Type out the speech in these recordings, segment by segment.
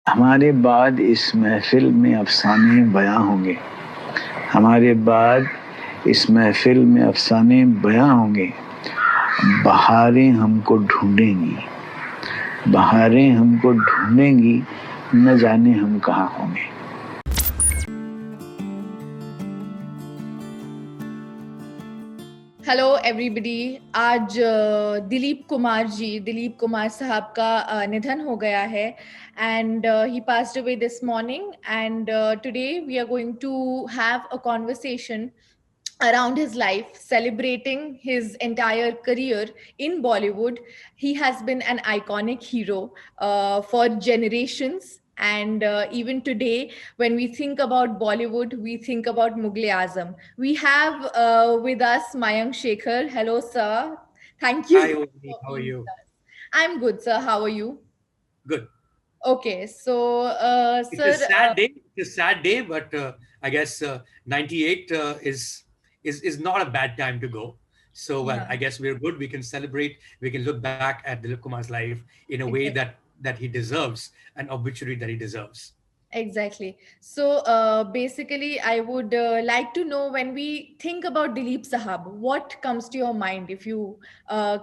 हमारे बाद इस महफिल में अफसाने बयां होंगे। हमारे बाद इस महफिल में अफसाने बयां होंगे। बहारें हमको ढूंढेंगी, बहारें हमको ढूंढेंगी, न जाने हम कहाँ होंगे। Hello everybody. आज दिलीप कुमार साहब का निधन हो गया है and he passed away this morning and today we are going to have a conversation around his life, celebrating his entire career in Bollywood. He has been an iconic hero for generations. And even today, when we think about Bollywood, we think about Mughal Azam. We have with us Mayank Shekhar. Hello, sir. Thank you Hi, Ovi. for How are being you? with us. I'm good, sir. How are you? Good. Okay, so, It's a sir, sad day. It's a sad day, but I guess 98 is not a bad time to go. So, well, yeah, I guess we're good. We can celebrate. We can look back at Dilip Kumar's life in a way exactly. that he deserves, an obituary that he deserves. Exactly. So basically, I would like to know, when we think about Dilip Sahab, what comes to your mind? If you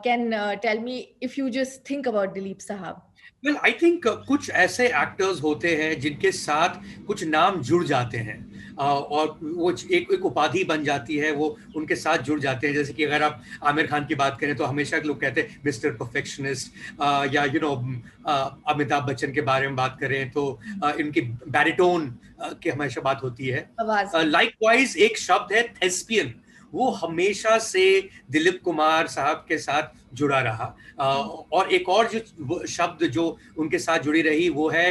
can tell me, if you just think about Dilip Sahab. Well I think कुछ ऐसे actors होते हैं जिनके साथ कुछ नाम जुड़ जाते हैं और वो एक उपाधि बन जाती है, वो उनके साथ जुड़ जाते हैं। जैसे कि अगर आप आमिर खान की बात करें तो हमेशा लोग कहते हैं मिस्टर परफेक्शनिस्ट, या अमिताभ बच्चन के बारे में बात करें तो इनकी बैरिटोन की हमेशा बात होती है। आवाज की। लाइकवाइज एक शब्द है थेस्पियन, वो हमेशा से दिलीप कुमार साहब के साथ जुड़ा रहा। और एक और जो शब्द जो उनके साथ जुड़ी रही वो है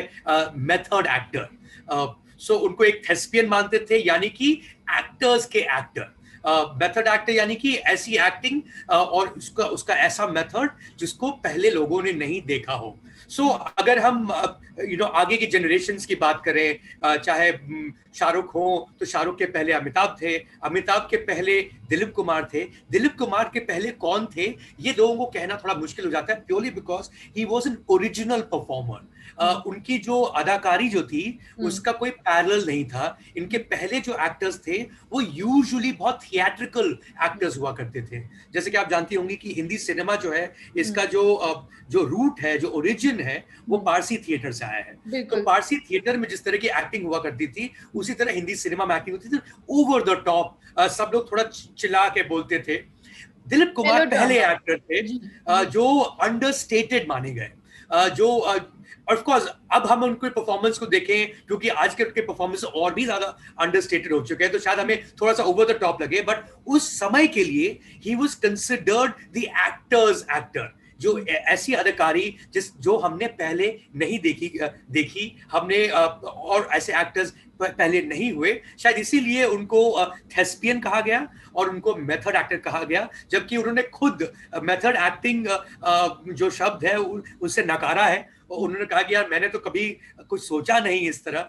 मेथड एक्टर। सो उनको एक थेस्पियन मानते थे, यानी कि एक्टर्स के एक्टर। मेथड एक्टर यानी कि ऐसी एक्टिंग और उसका उसका ऐसा मेथड जिसको पहले लोगों ने नहीं देखा हो। सो अगर हम आगे की जनरेशन्स की बात करें, चाहे शाहरुख हो तो शाहरुख के पहले अमिताभ थे, अमिताभ के पहले दिलीप कुमार थे, दिलीप कुमार के पहले कौन थे, ये लोगों को कहना थोड़ा मुश्किल हो जाता है, purely because he was an original performer. उनकी जो अदाकारी जो थी उसका कोई पैरेलल नहीं था। इनके पहले जो एक्टर्स थे वो यूजुअली बहुत थिएट्रिकल एक्टर्स हुआ करते थे। जैसे कि आप जानती होंगी कि हिंदी सिनेमा जो है इसका जो रूट है, जो ओरिजिन है, वो पारसी थिएटर से आया है। तो पारसी थिएटर में जिस तरह की एक्टिंग हुआ करती थी उसी तरह हिंदी सिनेमा में एक्टिंग होती थी, ओवर द टॉप, सब लोग थोड़ा चिल्ला के बोलते थे। दिलीप कुमार पहले एक्टर थे जो अंडरस्टेटेड माने गए, जो ऑफ कोर्स अब हम उनके परफॉर्मेंस को देखें, क्योंकि आज के उनके परफॉर्मेंस और भी ज्यादा अंडरस्टेटेड हो चुके हैं, तो शायद हमें थोड़ा सा ओवर द टॉप लगे, बट उस समय के लिए he was considered the actors actor, जो ऐसी अदाकारी जो हमने पहले नहीं देखी हमने, और ऐसे एक्टर्स पहले नहीं हुए, शायद इसीलिए उनको थेस्पियन कहा गया और उनको मेथड एक्टर कहा गया, जबकि उन्होंने खुद मेथड एक्टिंग जो शब्द है उससे नकारा है। उन्होंने कहा कि यार मैंने तो कभी कुछ सोचा नहीं इस तरह,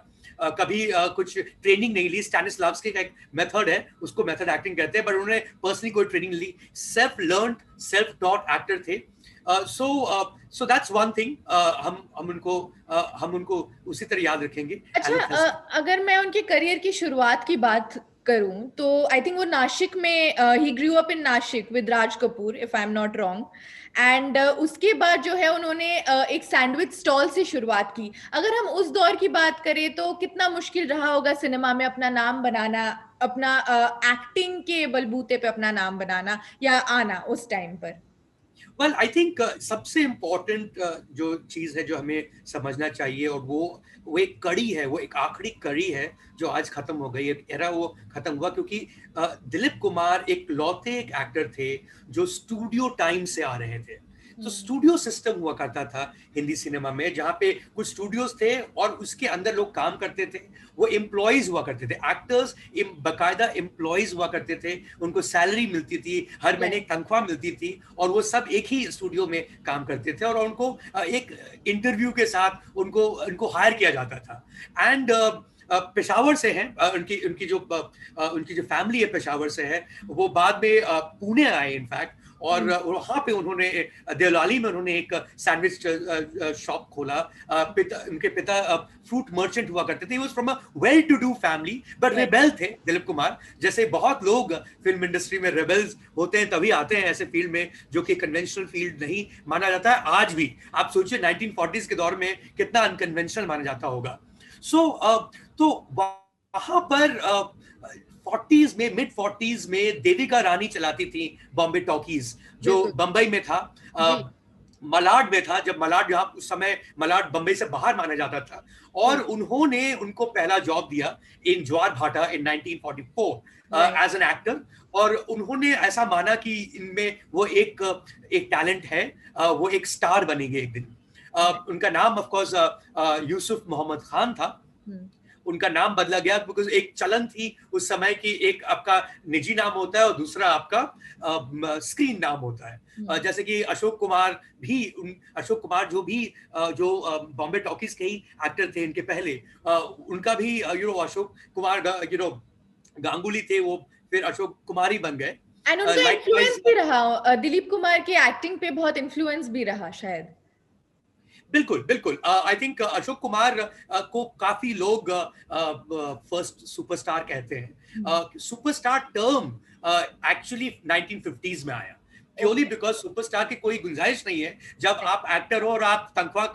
कभी कुछ ट्रेनिंग नहीं ली। स्टैनिस्लाव्स्की का एक मेथड है, उसको मेथड एक्टिंग कहते हैं, बट उन्होंने पर्सनली कोई ट्रेनिंग ली, self learned self taught actor थे। So that's one thing. हम उनको उसी तरह याद रखेंगे। अच्छा, अगर मैं उनके करियर की शुरुआत की बात करूं तो आई थिंक वो नासिक में, he grew up in Nashik with Raj Kapoor, if I am not wrong. And उसके बाद जो है उन्होंने एक सैंडविच स्टॉल से शुरुआत की। अगर हम उस दौर की बात करें तो कितना मुश्किल रहा होगा सिनेमा में अपना नाम बनाना, अपना एक्टिंग के बलबूते पे अपना नाम बनाना या आना उस टाइम पर। वेल आई थिंक सबसे इम्पोर्टेंट जो चीज है जो हमें समझना चाहिए, और वो एक कड़ी है, वो एक आखिरी कड़ी है जो आज खत्म हो गई। एक एरा वो खत्म हुआ क्योंकि दिलीप कुमार एक लौते एक एक्टर थे जो स्टूडियो टाइम से आ रहे थे। तो स्टूडियो सिस्टम हुआ करता था हिंदी सिनेमा में, जहाँ पे कुछ स्टूडियोज थे और उसके अंदर लोग काम करते थे, वो एम्प्लॉयज हुआ करते थे, एक्टर्स बाकायदा एम्प्लॉयज हुआ करते थे, उनको सैलरी मिलती थी, हर महीने तनख्वाह मिलती थी, और वो सब एक ही स्टूडियो में काम करते थे, और उनको एक इंटरव्यू के साथ उनको हायर किया जाता था। एंड पेशावर से हैं, उनकी जो फैमिली है पेशावर से है, वो बाद में पुणे आए इनफैक्ट, और वहाँ पे उन्होंने देवलाली में उन्होंने एक सैंडविच शॉप खोला। उनके पिता फ्रूट मर्चेंट हुआ करते थे। He was from a well-to-do family, but rebel थे दिलीप कुमार। जैसे बहुत लोग फिल्म इंडस्ट्री में रेबेल्स होते हैं, तभी आते हैं ऐसे फील्ड में जो कि कन्वेंशनल फील्ड नहीं माना जाता है। आज भी आप सोचिए 1940s के दौर में कितना अनकन्वेंशनल माना जाता होगा। तो वहां पर 40s में, मिड 40s में देविका रानी चलाती थी बॉम्बे टॉकीज, जो बंबई में था, मलाड में था। जब मलाड, यहाँ उस समय मलाड बंबई से बाहर माना जाता था, और उन्होंने उनको पहला जॉब दिया इन ज्वार भाटा इन 1944 एज एन एक्टर। और उन्होंने ऐसा माना कि इनमें वो एक टैलेंट है, वो एक स्टार बनेंगे एक दिन। उनका नाम ऑफ कोर्स यूसुफ मोहम्मद खान था। उनका नाम बदला गया बिकॉज एक चलन थी उस समय की, एक आपका निजी नाम होता है और दूसरा आपका स्क्रीन नाम होता है। जैसे कि अशोक कुमार जो बॉम्बे टॉकीज के ही एक्टर थे इनके पहले, उनका भी अशोक कुमार गांगुली थे, वो फिर अशोक कुमार ही बन गए। एंड उनका इन्फ्लुएंस भी रहा, दिलीप कुमार के एक्टिंग पे बहुत इन्फ्लुएंस भी रहा शायद। बिल्कुल। आई थिंक अशोक कुमार को काफी लोग फर्स्ट सुपरस्टार कहते हैं। सुपरस्टार टर्म एक्चुअली 1950s में आया, प्योरली बिकॉज सुपरस्टार की कोई गुंजाइश नहीं है। जब आप एक्टर हो और आप तनख्वाह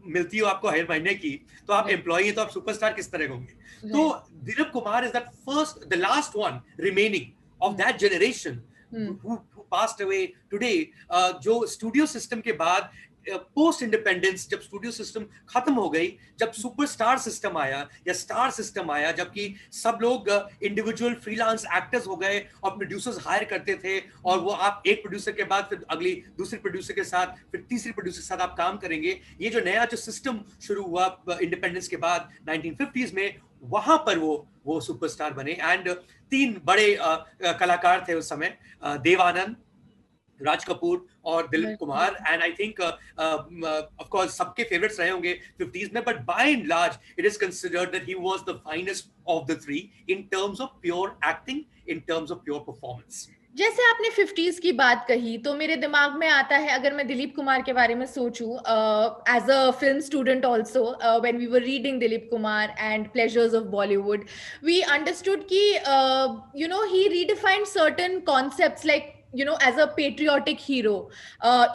मिलती हो आपको हर महीने की, तो आप एम्प्लॉई हैं, तो आप सुपरस्टार किस तरह होंगे। तो Dilip Kumar is the last one remaining of that generation who passed away today। जो स्टूडियो सिस्टम के बाद, पोस्ट इंडिपेंडेंस, जब स्टूडियो सिस्टम खत्म हो गई, जब सुपरस्टार सिस्टम आया या स्टार सिस्टम आया, जबकि सब लोग इंडिविजुअल फ्रीलांस एक्टर्स हो गए और प्रोड्यूसर्स हायर करते थे, और वो आप एक प्रोड्यूसर के बाद फिर अगली दूसरे प्रोड्यूसर के साथ, फिर तीसरे प्रोड्यूसर के साथ आप काम करेंगे। ये जो नया जो सिस्टम शुरू हुआ इंडिपेंडेंस के बाद 1950s में, वहां पर वो सुपरस्टार बने। एंड 3 बड़े कलाकार थे उस समय, देव आनंद, राज कपूर और Dilip Kumar. And I think of course सबके फेवरेट्स रहे होंगे 50s में, but by and large it is considered that he was the finest of the 3 in terms of pure acting, in terms of pure performance. जैसे आपने 50s की बात कही, तो मेरे दिमाग में आता है, अगर मैं दिलीप कुमार के बारे में सोचूं, as a film student also, when we were reading Dilip Kumar and pleasures of Bollywood, we understood कि he redefined certain concepts like as a patriotic hero,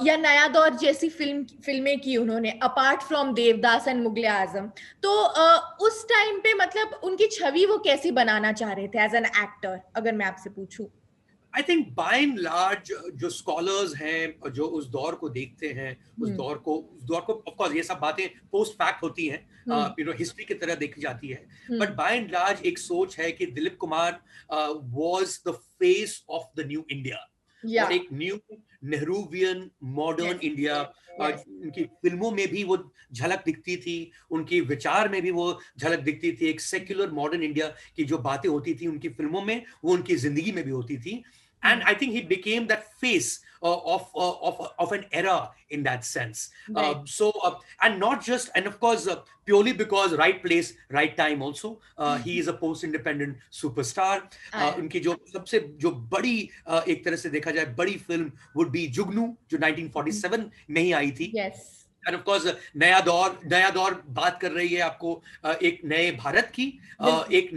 या नया दौर जैसी फिल्में की उन्होंने, apart from Devdas and Mughal e आजम। तो उस टाइम पे मतलब उनकी छवि वो कैसी बनाना चाह रहे थे एज एन एक्टर, अगर मैं आपसे पूछूं? I think by and large जो स्कॉलर्स हैं, जो उस दौर को देखते हैं, उस दौर को ऑफ कोर्स ये सब बातें पोस्ट फैक्ट होती हैं, हिस्ट्री की तरह देखी जाती है, बट बाय एंड लार्ज एक सोच है कि Dilip Kumar was the face of the new India, और एक न्यू नेहरूवियन मॉडर्न इंडिया। उनकी फिल्मों में भी वो झलक दिखती थी, उनकी विचार में भी वो झलक दिखती थी। एक सेक्युलर मॉडर्न इंडिया की जो बातें होती थी उनकी फिल्मों में, वो उनकी जिंदगी में भी होती थी। And I think he became that face of an era in that sense. Right. And not just, and of course, purely because right place, right time also. He is a post-independent superstar. उनकी जो सबसे जो बड़ी एक तरह से देखा जाए बड़ी फिल्म would be जुगनू, जो 1947 में ही आई थी। Yes. And of course, नया दौर बात कर रही है आपको एक नए भारत की, एक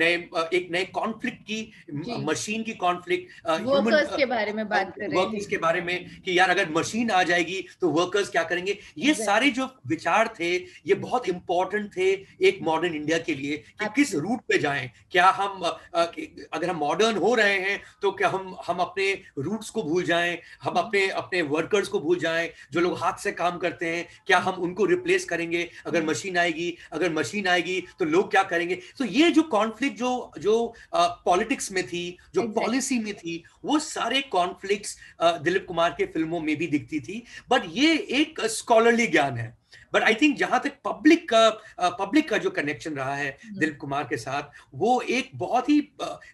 नए कॉन्फ्लिक्ट की, मशीन की कॉन्फ्लिक्ट, वर्कर्स के बारे में बात कर रहे हैं, वर्कर्स के बारे में कि यार अगर मशीन आ जाएगी तो वर्कर्स क्या करेंगे। ये सारे जो विचार थे ये बहुत इंपॉर्टेंट थे एक मॉडर्न इंडिया के लिए, कि किस रूट पे जाएं। क्या हम अगर हम मॉडर्न हो रहे हैं तो क्या हम अपने रूट्स को भूल जाएं, हम अपने वर्कर्स को भूल जाएं, जो लोग हाथ से काम करते हैं, क्या हम उनको रिप्लेस करेंगे अगर मशीन आएगी तो लोग क्या करेंगे। तो ये जो कॉन्फ्लिक्ट जो पॉलिटिक्स में थी, जो पॉलिसी में थी, वो सारे कॉन्फ्लिक्ट्स दिलीप कुमार के फिल्मों में भी दिखती थी। बट ये एक स्कॉलरली ज्ञान है, बट आई थिंक जहां तक पब्लिक का जो कनेक्शन रहा है दिलीप कुमार के साथ, वो एक बहुत ही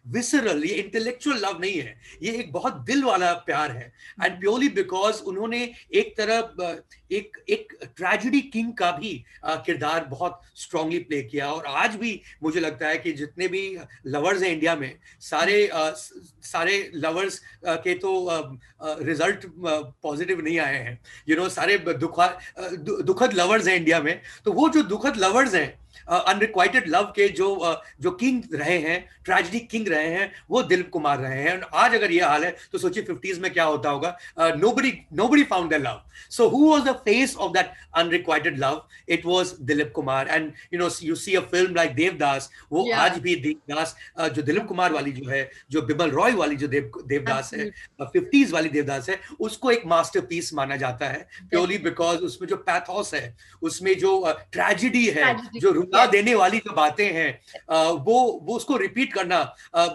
विसरल, ये इंटेलेक्चुअल लव नहीं है, ये एक बहुत दिल वाला प्यार है। एंड प्योरली बिकॉज उन्होंने एक तरह एक ट्रेजेडी किंग का भी किरदार बहुत स्ट्रांगली प्ले किया। और आज भी मुझे लगता है कि जितने भी लवर्स हैं इंडिया में, सारे लवर्स के तो रिजल्ट पॉजिटिव नहीं आए हैं, सारे दुखद लवर्स हैं इंडिया में। तो वो जो दुखद लवर्स हैं, अनरिक्वाइटेड लव के जो किंग रहे हैं, ट्रेजेडी किंग रहे हैं, वो दिलीप कुमार रहे हैं। आज अगर ये हाल है तो सोचिए 50s में क्या होता होगा। nobody found their love. So who was the face of that unrequited love? It was Dilip Kumar. And you see a film like Devdas, वो आज भी देवदास, जो दिलीप कुमार वाली जो है, जो बिमल रॉय वाली जो देवदास है, 50s वाली देवदास है, उसको एक मास्टरपीस माना जाता है, प्योरली बिकॉज उसमें जो पैथोस है, उसमें जो ट्रेजेडी है, जो रुला देने वाली जो बातें हैं, वो उसको रिपीट करना,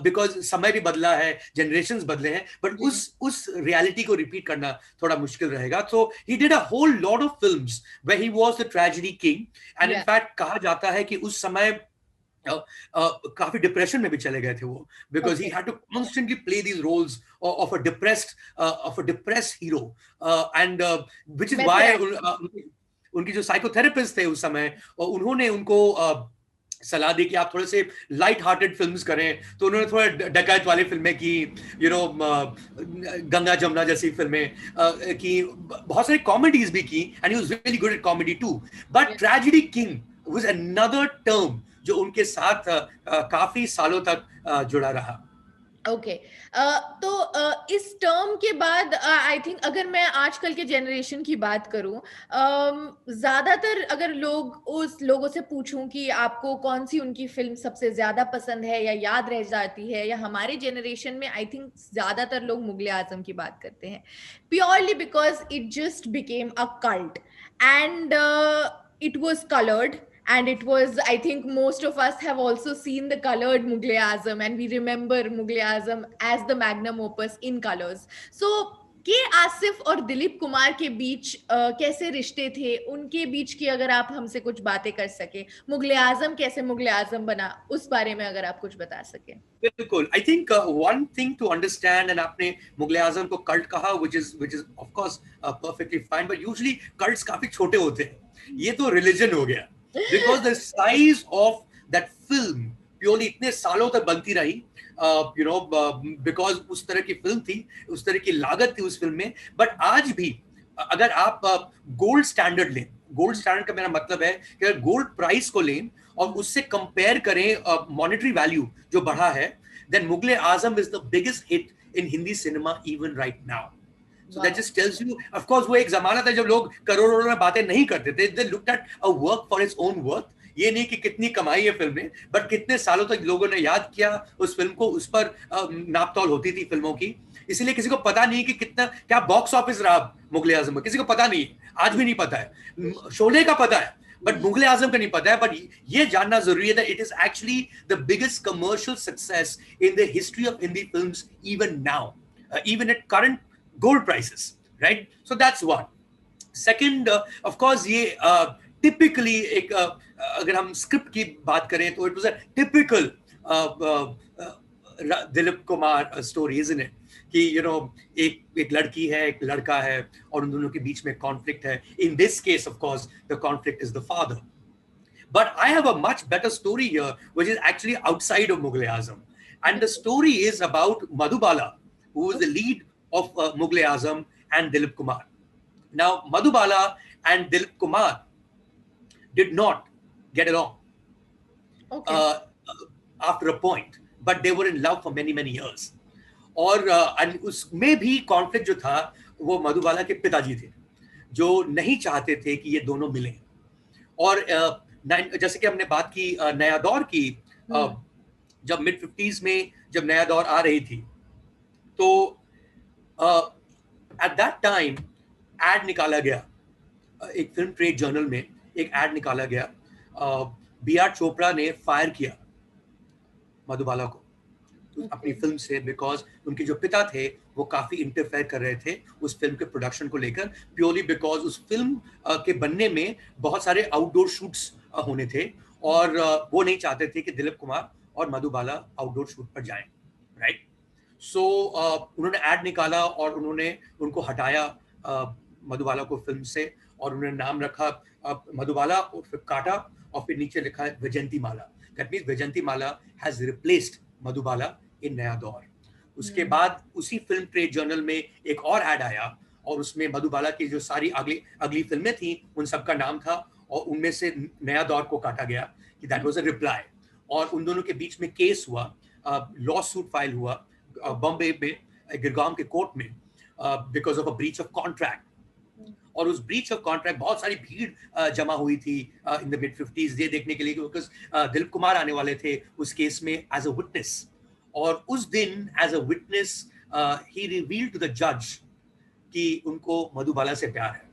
बिकॉज समय भी बदला है, जनरेशंस बदले हैं, बट उस रियलिटी को रिपीट करना थोड़ा मुश्किल रहेगा। तो he did a whole lot of films where he was the tragedy king, and in fact कहा जाता है कि उस समय काफी डिप्रेशन में भी चले गए थे वो, because he had to constantly play these roles of a depressed hero, and which is why उनकी जो साइकोथेरेपिस्ट थे उस समय, उन्होंने उनको सलाह दी कि आप थोड़े से लाइट हार्टेड फिल्म्स करें। तो उन्होंने थोड़ा डकैत वाली फिल्में की, गंगा जमुना जैसी फिल्में की, बहुत सारी कॉमेडीज भी की, and he was really good at comedy too. But tragedy king was another term जो उनके साथ काफी सालों तक जुड़ा रहा। ओके तो इस टर्म के बाद आई थिंक अगर मैं आजकल के जनरेशन की बात करूं, ज्यादातर अगर लोगों से पूछूं कि आपको कौन सी उनकी फिल्म सबसे ज्यादा पसंद है या याद रह जाती है, या हमारे जनरेशन में आई थिंक ज्यादातर लोग मुगले आजम की बात करते हैं, purely because it just became a cult and it was coloured. And it was, I think most of us have also seen the colored Mughal Azam, and we remember Mughal Azam as the magnum opus in colors. So के आसिफ और दिलीप कुमार के बीच कैसे रिश्ते थे, उनके बीच की अगर आप हमसे कुछ बातें कर सके, मुगले आजम कैसे मुगले आजम बना, उस बारे में अगर आप कुछ बता सके। बिल्कुल, I think one thing to understand, and आपने मुगले आजम को कल्ट कहा, which is of course perfectly fine, but usually cults काफी छोटे होते हैं, ये तो रिलीजन हो गया, because the size of that film purely इतने सालों तक बनती रही, because उस तरह की फिल्म थी, उस तरह की लागत थी उस फिल्म में। बट आज भी अगर आप गोल्ड स्टैंडर्ड लें, गोल्ड स्टैंडर्ड का मेरा मतलब है कि अगर गोल्ड प्राइस को लें और उससे कंपेयर करें मॉनेटरी वैल्यू जो बढ़ा है, then Mughal-e-Azam is the biggest hit in Hindi cinema even right now. So that just tells you, of course, वो एक जमाना था जब लोग करोड़ों में बातें नहीं करते थे, they looked at a work for its own worth, ये नहीं कि कितनी कमाई है फिल्म ने, बट कितने सालों तक लोगों ने याद किया उस फिल्म को, उस पर नापतोल होती थी फिल्मों की। इसलिए किसी को पता नहीं कि कितना क्या बॉक्स ऑफिस रहा मुगले आजम में, किसी को पता नहीं, आज भी नहीं पता है। शोले का पता है बट मुगले आजम का नहीं पता है। बट ये जानना जरूरी है that it is actually the biggest commercial success in the history of Hindi films even now, even at current gold prices, right? So that's one. Second, of course, ये typically एक अगर हम स्क्रिप्ट की बात करें तो it was a typical Dilip Kumar story, isn't it? कि एक लड़की है, एक लड़का है, और उन दोनों के बीच में कॉन्फ्लिक्ट है. In this case, of course, the conflict is the father. But I have a much better story here, which is actually outside of Mughal Azam, and the story is about Madhubala, who is the lead of Mughal Azam and Dilip Kumar. Now, Madhubala and Dilip Kumar did not get along after a point, but they were in love for many years. और उसमें भी conflict जो था वो मधुबाला के पिताजी थे, जो नहीं चाहते थे कि ये दोनों मिलें. और जैसे कि हमने बात की नया दौर की, जब मिड 50s में जब नया दौर आ रही थी, तो एट दैट टाइम एड निकाला गया, एक फिल्म ट्रेड जर्नल में एक एड निकाला गया. बी आर चोपड़ा ने फायर किया मधुबाला को अपनी फिल्म से, बिकॉज उनके जो पिता थे वो काफी इंटरफेयर कर रहे थे उस फिल्म के प्रोडक्शन को लेकर, प्योरली बिकॉज उस फिल्म के बनने में बहुत सारे आउटडोर शूट्स होने थे और वो नहीं चाहते थे कि दिलीप कुमार और मधुबाला आउटडोर शूट पर जाएं, राइट। सो उन्होंने एड निकाला और उन्होंने उनको हटाया मधुबाला को फिल्म से, और उन्होंने नाम रखा मधुबाला और फिर काटा और फिर नीचे लिखा है Vyjayanthimala. That means Vyjayanthimala has replaced Madhubala in Naya Daur. उसके बाद उसी फिल्म ट्रेड जर्नल में एक और ऐड आया और उसमें मधुबाला की जो सारी अगली फिल्में थी उन सब का नाम था, और उनमें से नया दौर को काटा गया कि दैट वाज अ रिप्लाई। और उन दोनों के बीच में केस हुआ, लॉ सूट फाइल हुआ बॉम्बे में गिरगांव के कोर्ट में because of a breach of contract. और उस ब्रीच ऑफ कॉन्ट्रैक्ट बहुत सारी भीड़ जमा हुई थी इन द मिड 50s ये देखने के लिए, बिकॉज दिलीप कुमार आने वाले थे उस केस में एज अ विटनेस। और उस दिन as a witness he revealed to the जज कि उनको मधुबाला से प्यार है,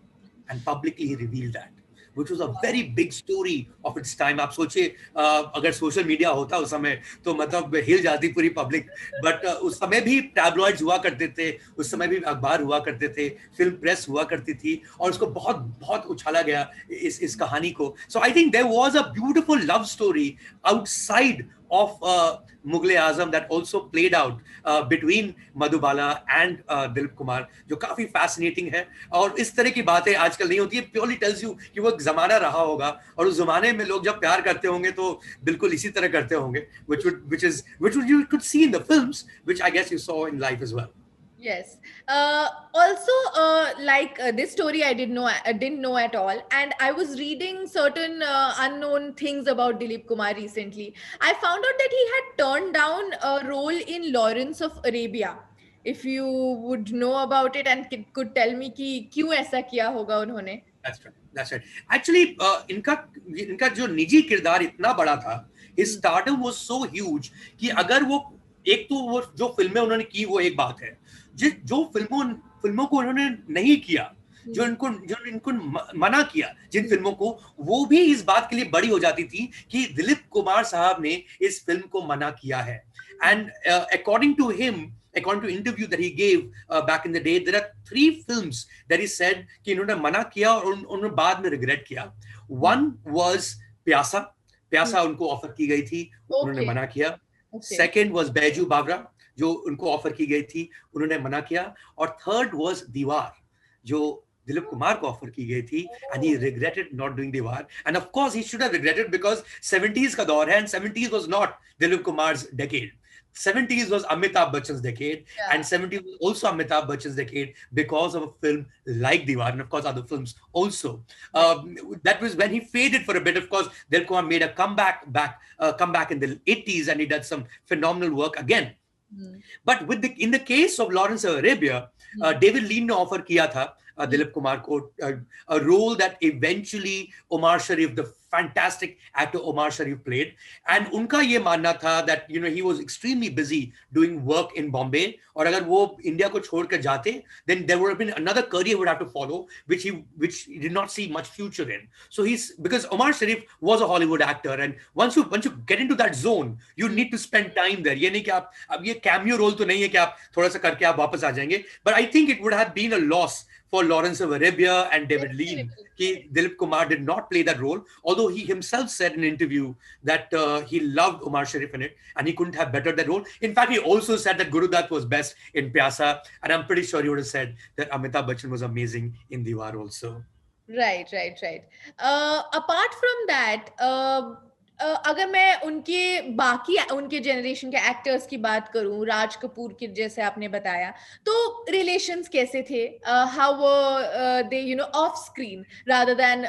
and publicly he revealed that, which was a very big story of its time। आप सोचिए अगर सोशल मीडिया होता उस समय तो मतलब हिल जाती पूरी पब्लिक, बट उस समय भी टैबलॉइड्स हुआ करते थे, उस समय भी अखबार हुआ करते थे, फिल्म प्रेस हुआ करती थी, और उसको बहुत बहुत उछाला गया इस कहानी को। So I think there was a beautiful love story outside of Mughal-e-Azam that also played out between Madhubala and Dilip Kumar, जो काफी fascinating है। और इस तरह की बातें आजकल नहीं होती है, purely tells you कि वो एक जमाना रहा होगा, और उस जमाने में लोग जब प्यार करते होंगे तो बिल्कुल इसी तरह करते होंगे, which you could see in the films, which I guess you saw in life as well. Yes. Also, this story, I didn't know at all, and I was reading certain unknown things about Dilip Kumar recently. I found out that he had turned down a role in Lawrence of Arabia. If you would know about it and could tell me कि क्यों ऐसा किया होगा उन्होंने? That's right. Actually, इनका जो निजी किरदार इतना बड़ा था, his stardom was so huge कि अगर वो एक तो वो जो फिल्में उन्होंने की वो एक बात है, जो फिल्मों को उन्होंने नहीं किया, जो इनको मना किया जिन फिल्मों को, वो भी इस बात के लिए बड़ी हो जाती थी कि दिलीप कुमार साहब ने इस फिल्म को मना किया है। And according to interview that he gave back in the day, there are 3 films that he said कि इन्होंने मना किया और उन्होंने बाद में रिग्रेट किया। One was प्यासा उनको ऑफर की गई थी, उन्होंने मना किया। Second was बैजू बावरा, जो उनको ऑफर की गई थी, उन्होंने मना किया। और थर्ड was दीवार, जो दिलीप कुमार को ऑफर की गई थी, and he regretted not doing दीवार। And of course he should have regretted because 70s का दौर है, and 70s was not Dilip Kumar's decade. 70s was Amitabh Bachchan's decade, and 70s was also Amitabh Bachchan's decade because of a film like Diwar, and of course other films also. That was when he faded for a bit. Of course, Dilip Kumar made a comeback in the 80s, and he did some phenomenal work again. But in the case of Lawrence of Arabia, David Lean ने offer किया था दिलीप कुमार को a role that eventually Omar Sharif, the fantastic actor Omar Sharif, played. And उनका ये मानना था that he was extremely busy doing work in Bombay, और अगर वो इंडिया को छोड़कर जाते, then there would have been another career would have to follow, which he did not see much future in. So because Omar Sharif was a Hollywood actor, and once you get into that zone, you need to spend time there. ये नहीं कि आप अब ये cameo role तो नहीं है कि आप थोड़ा सा करके आप वापस आ जाएंगे, but I think it would have been a loss for Lawrence of Arabia and David Lean कि Dilip Kumar did not play that role, although he himself said in an interview that he loved Omar Sharif in it and he couldn't have bettered that role. In fact, he also said that Guru Dutt was best in Pyasa, and I'm pretty sure he would have said that Amitabh Bachchan was amazing in Diwar also. Right. Apart from that, अगर मैं उनके generation के actors की बात करूं, राज कपूर के जैसे आपने बताया, तो रिलेशंस कैसे थे? How were they off screen rather than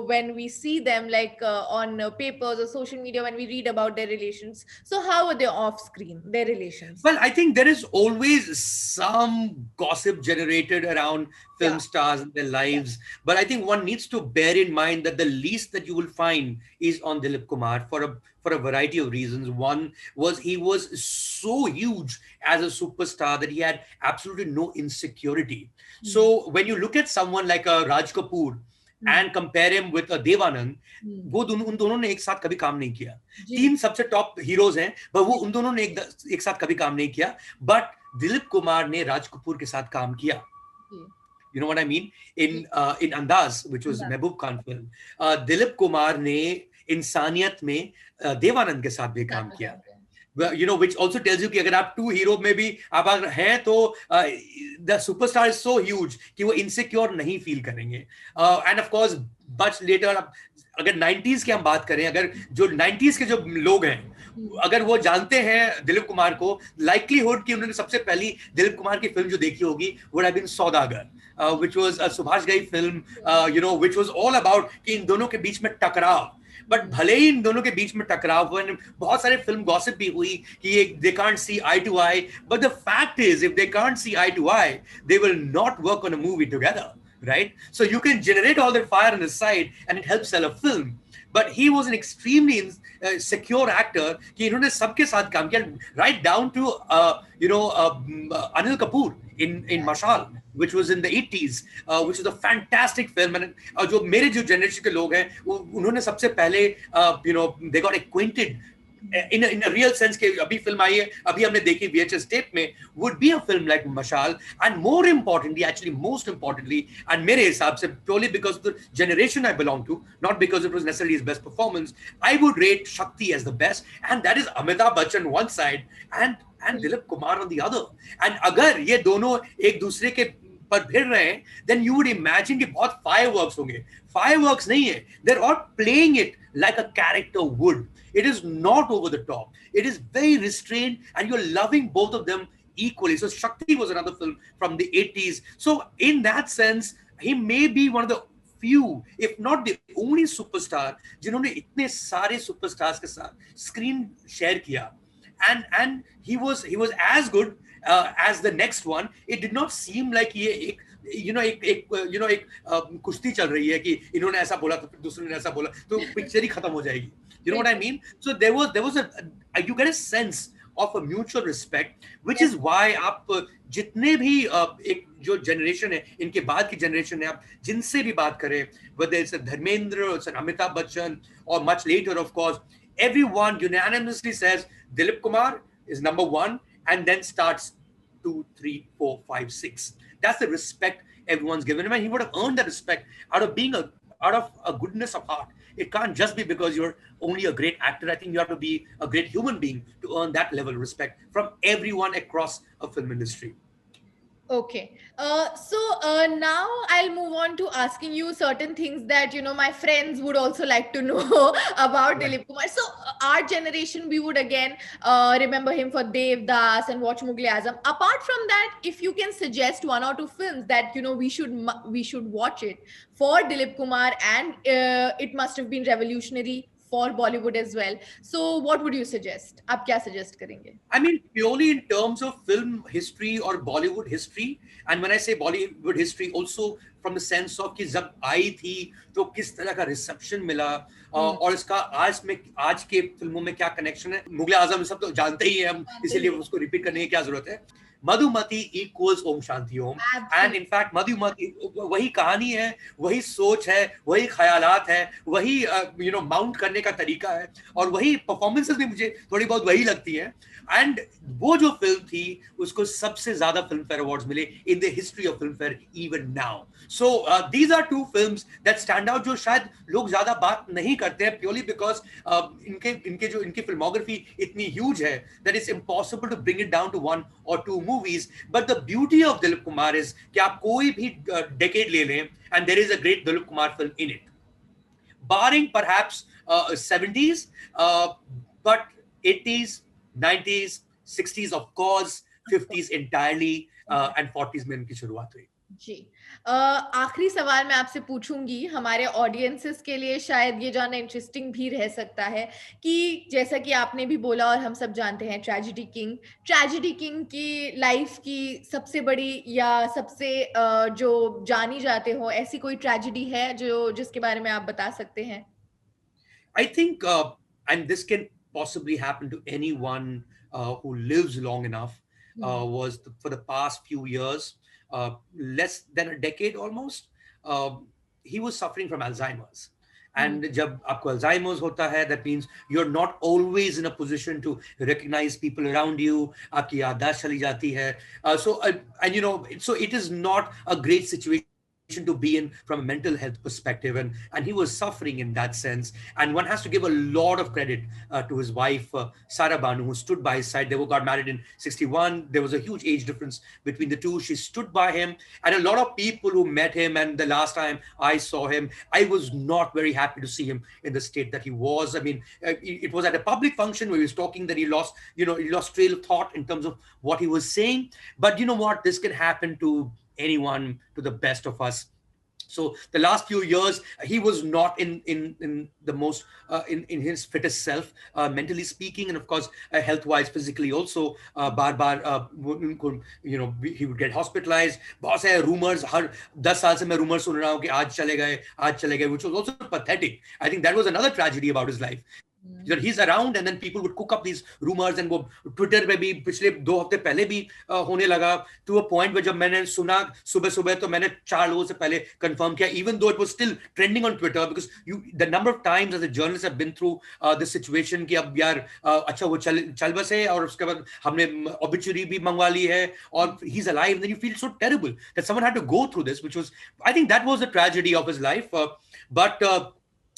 when we see them like on papers or social media, when we read about their relations? So how were they off screen, their relations? Well, I think there is always some gossip generated around film stars and their lives, but I think one needs to bear in mind that the least that you will find is on Dilip Kumar for a variety of reasons. One was he was so huge as a superstar that he had absolutely no insecurity. So when you look at someone like Raj Kapoor, and compare him with Devanand, वो उन दोनों ने एक साथ कभी काम नहीं किया. 3 सबसे टॉप हीरोज हैं, पर वो उन दोनों ने एक साथ कभी काम नहीं किया. बट दिलीप कुमार ने राज कपूर के साथ काम किया. You know what I mean? In Andaz, which was Mehboob Khan film, Dilip Kumar ने इंसानियत में देवानंद के साथ भी काम किया. You know, which also tells you कि अगर आप 2 हीरो में भी आप अगर हैं तो the superstar is so huge कि वो insecure नहीं feel करेंगे. And of course, much later, अगर 90s की हम बात करें, अगर जो 90s के जो लोग हैं, अगर वो जानते हैं दिलीप कुमार को, likelihood कि उन्होंने सबसे पहली दिलीप कुमार की फिल्म जो देखी होगी would have been Saudagar, which was a Subhash Ghai film, you know, which was all about कि इन दोनों के बीच में टकराव. बट भले ही इन दोनों के बीच में टकराव हुआ, बहुत सारे फिल्म गॉसिप भी हुई कि ये they can't see eye to eye, but the fact is if they can't see eye to eye, they will not work on a movie together, right? So you can generate all that fire on the side and it helps sell a film. But he was an extremely secure actor कि इन्होंने सबके साथ काम किया, right down to you know, Anil Kapoor in Mashal, which was in the 80s, which was a fantastic film. And जो मेरे जो generation के लोग हैं, उन्होंने सबसे पहले you know, they got acquainted in a real sense के अभी फिल्म आई है, अभी हमने देखी VHS tape में, would be a film like Mashal. And more importantly, actually most importantly, and मेरे हिसाब से purely because of the generation I belong to, not because it was necessarily his best performance, I would rate Shakti as the best, and that is Amitabh Bachchan one side and Dilip Kumar on the other. And अगर ये दोनों एक दूसरे के पर भिड़ रहे हैं, then you would imagine कि बहुत fireworks होंगे. Fireworks नहीं है, they're all playing it like a character would. It is not over the top. It is very restrained, and you're loving both of them equally. So Shakti was another film from the 80s. So in that sense, he may be one of the few, if not the only superstar, जिन्होंने इतने सारे superstars के साथ screen share किया. And he was as good as the next one. It did not seem like ये एक एक कुश्ती चल रही है कि इन्होंने ऐसा बोला तो फिर दूसरे ने ऐसा बोला तो पिक्चर ही खत्म हो जाएगी. You know what I mean? So there was you get a sense of a mutual respect, which is why आप जितने भी एक जो जनरेशन है, इनके बाद की जनरेशन है, आप जिनसे भी बात करें, whether it's Dharmendra, it's Amitabh Bachchan, or much later, of course, everyone unanimously says Dilip Kumar is number 1, and then starts 2, 3, 4, 5, 6. That's the respect everyone's given him, and he would have earned that respect out of a goodness of heart. It can't just be because you're only a great actor. I think you have to be a great human being to earn that level of respect from everyone across a film industry. Okay. So now I'll move on to asking you certain things that, my friends would also like to know about Dilip Kumar. So our generation, we would again remember him for Devdas and watch Mughal Azam. Apart from that, if you can suggest 1 or 2 films that, we should watch it for Dilip Kumar, and it must have been revolutionary for Bollywood as well. So what would you suggest? आप क्या suggest करेंगे? I mean, purely in terms of film history or Bollywood history, and when I say Bollywood history, also from the sense of कि जब आई थी तो किस तरह का reception मिला, और इसका आज के फिल्मों में क्या connection है. मुगल आजम सब तो जानते ही हैं हम, इसीलिए उसको repeat करने की क्या जरूरत है. Madhumati equals Om Shanti Om, and in fact Madhumati वही कहानी है, वही सोच है, वही ख्यालात है, वही माउंट करने का तरीका है, और वही परफॉर्मेंसेस भी मुझे थोड़ी बहुत वही लगती है. एंड वो जो फिल्म थी उसको सबसे ज्यादा फिल्म फेयर अवार्ड्स मिले in the history of Filmfare even now. So these are 2 films that stand out, जो शायद लोग ज्यादा बात नहीं करते हैं, प्योरली बिकॉज इनकी फिल्मोग्राफी इतनी ह्यूज है that it's impossible to bring it down to 1 or 2 movies. But the beauty of Dilip Kumar is कि आप कोई भी decade ले लें, and there is a great Dilip Kumar film in it, barring perhaps 70s, but 80s, 90s, 60s of course, 50s entirely, and 40s में इनकी शुरुआत हुई. जी. आखिरी सवाल मैं आपसे पूछूंगी, हमारे ऑडियंसेस के लिए शायद ये जानना इंटरेस्टिंग भी रह सकता है कि जैसा कि आपने भी बोला और हम सब जानते हैं, ट्रेजेडी किंग की लाइफ की सबसे बड़ी या सबसे जो जानी जाते हो, ऐसी कोई ट्रेजेडी है जिसके बारे में आप बता सकते हैं? I think and this can possibly happen to anyone who lives long enough, was for the past few years, less than a decade almost, he was suffering from Alzheimer's. And जब आपको Alzheimer's होता है, that means you're not always in a position to recognize people around you. आपकी याददाश्त चली जाती है. And you know, so it is not a great situation to be in from a mental health perspective, and he was suffering in that sense. And one has to give a lot of credit to his wife Sara Banu, who stood by his side. They got married in 61. There was a huge age difference between the two. She stood by him, and a lot of people who met him, and the last time I saw him, I was not very happy to see him in the state that he was. I mean, it was at a public function where he was talking that he lost trail of thought in terms of what he was saying. But you know what, this can happen to anyone, to the best of us. So the last few years, he was not in the most in his fittest self, mentally speaking, and of course health wise, physically also. Bar he would get hospitalized. बहुत सारे rumors, हर 10 साल से मैं rumors सुन रहा हूँ कि आज चले गए, which was also pathetic. I think that was another tragedy about his life. That he's around, and then people would cook up these rumors, and वो ट्विटर पे भी पिछले 2 हफ्ते पहले भी होने लगा, to a point where जब मैंने सुना सुबह तो मैंने 4 लोगों से पहले confirm किया, even though it was still trending on Twitter, because the number of times as a journalist have been through this situation कि अब यार अच्छा वो चल बसे, और उसके बाद हमने obituary भी मंगवा ली है, और he's alive, and then you feel so terrible that someone had to go through this, which was, I think that was the tragedy of his life.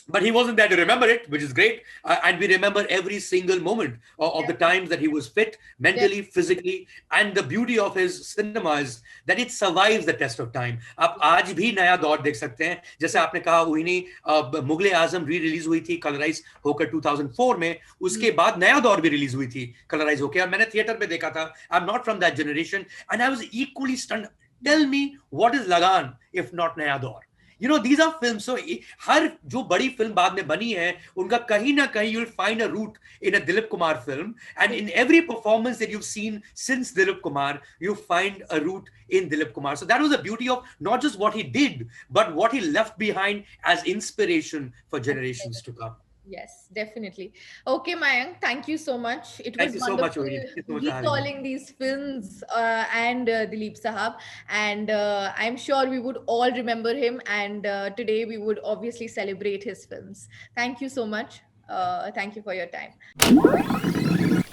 But he wasn't there to remember it, which is great. And we remember every single moment of the times that he was fit, mentally, physically. And the beauty of his cinema is that it survives the test of time. आप आज भी नया दौर देख सकते हैं. जैसे आपने कहा, उन्हीं मुगले आजम री-रिलीज हुई थी कलराइज होकर 2004 में. उसके बाद नया दौर भी रिलीज हुई थी कलराइज होकर, और मैंने थिएटर में देखा था. I'm not from that generation, and I was equally stunned. Tell me, what is Lagan if not नया दौर? You know, these are films. So हर जो बड़ी फिल्म बाद में बनी है, उनका कहीं ना कहीं you'll find a root in a Dilip Kumar film, and in every performance that you've seen since Dilip Kumar, you find a root in Dilip Kumar. So that was the beauty of not just what he did, but what he left behind as inspiration for generations to come. Yes, definitely. Okay, Mayank, thank you so much. It was wonderful recalling these films and Dilip Sahab. And I'm sure we would all remember him. And today we would obviously celebrate his films. Thank you so much. Thank you for your time.